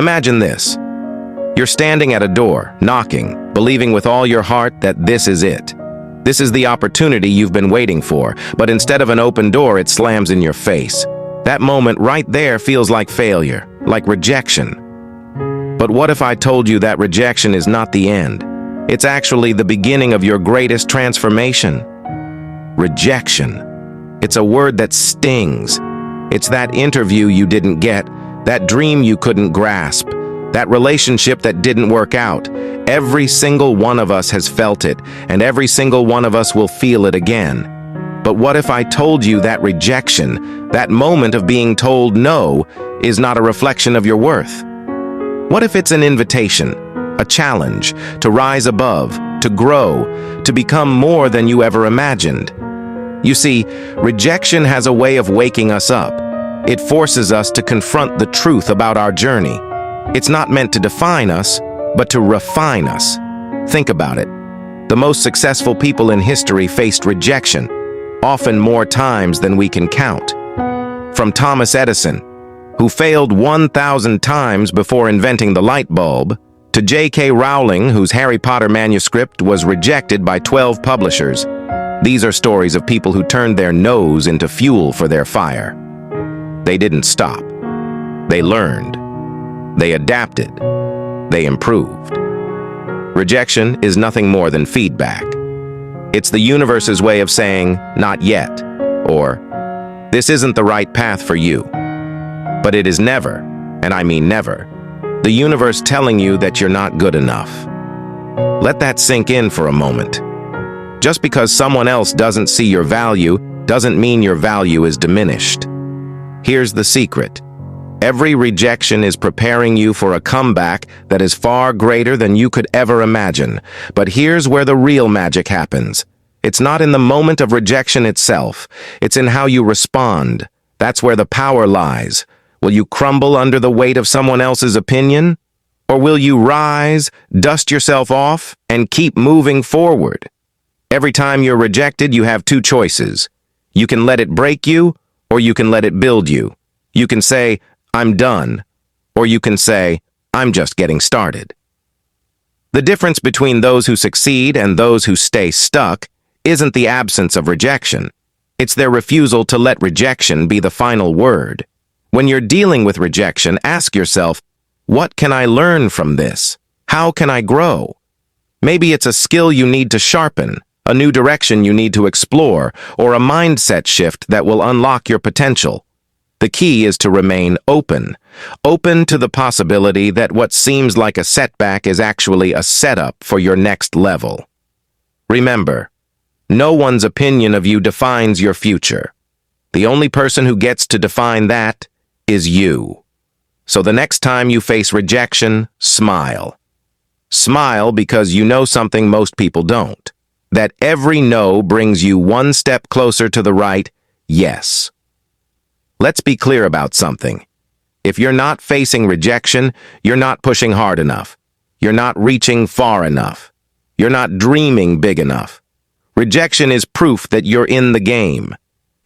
Imagine this. You're standing at a door, knocking, believing with all your heart that this is it. This is the opportunity you've been waiting for, but instead of an open door, it slams in your face. That moment right there feels like failure, like rejection. But what if I told you that rejection is not the end? It's actually the beginning of your greatest transformation. Rejection. It's a word that stings. It's that interview you didn't get, that dream you couldn't grasp, that relationship that didn't work out. Every single one of us has felt it, and every single one of us will feel it again. But what if I told you that rejection, that moment of being told no, is not a reflection of your worth? What if it's an invitation, a challenge, to rise above, to grow, to become more than you ever imagined? You see, rejection has a way of waking us up. It forces us to confront the truth about our journey. It's not meant to define us, but to refine us. Think about it. The most successful people in history faced rejection, often more times than we can count. From Thomas Edison, who failed 1,000 times before inventing the light bulb, to J.K. Rowling, whose Harry Potter manuscript was rejected by 12 publishers. These are stories of people who turned their no's into fuel for their fire. They didn't stop. They learned. They adapted. They improved. Rejection is nothing more than feedback. It's the universe's way of saying, not yet, or, this isn't the right path for you. But it is never, and I mean never, the universe telling you that you're not good enough. Let that sink in for a moment. Just because someone else doesn't see your value doesn't mean your value is diminished. Here's the secret. Every rejection is preparing you for a comeback that is far greater than you could ever imagine. But here's where the real magic happens. It's not in the moment of rejection itself. It's in how you respond. That's where the power lies. Will you crumble under the weight of someone else's opinion? Or will you rise, dust yourself off, and keep moving forward? Every time you're rejected, you have two choices. You can let it break you, or you can let it build you. You can say, I'm done, or you can say, I'm just getting started. The difference between those who succeed and those who stay stuck isn't the absence of rejection. It's their refusal to let rejection be the final word. When you're dealing with rejection, ask yourself, what can I learn from this? How can I grow? Maybe it's a skill you need to sharpen, a new direction you need to explore, or a mindset shift that will unlock your potential. The key is to remain open to the possibility that what seems like a setback is actually a setup for your next level. Remember, no one's opinion of you defines your future. The only person who gets to define that is you. So the next time you face rejection, smile. Smile because you know something most people don't. That every no brings you one step closer to the right yes. Let's be clear about something. If you're not facing rejection, you're not pushing hard enough. You're not reaching far enough. You're not dreaming big enough. Rejection is proof that you're in the game,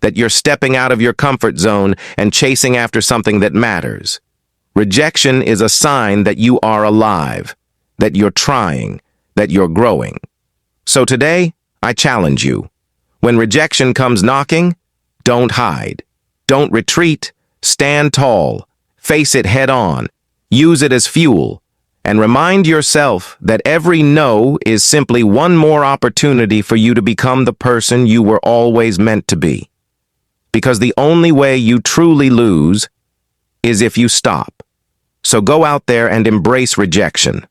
that you're stepping out of your comfort zone and chasing after something that matters. Rejection is a sign that you are alive, that you're trying, that you're growing. So today, I challenge you. When rejection comes knocking, don't hide. Don't retreat. Stand tall. Face it head on. Use it as fuel. And remind yourself that every no is simply one more opportunity for you to become the person you were always meant to be. Because the only way you truly lose is if you stop. So go out there and embrace rejection.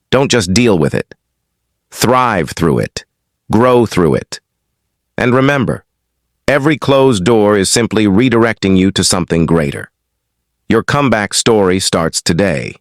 Don't just deal with it. Thrive through it. Grow through it. And remember, every closed door is simply redirecting you to something greater. Your comeback story starts today.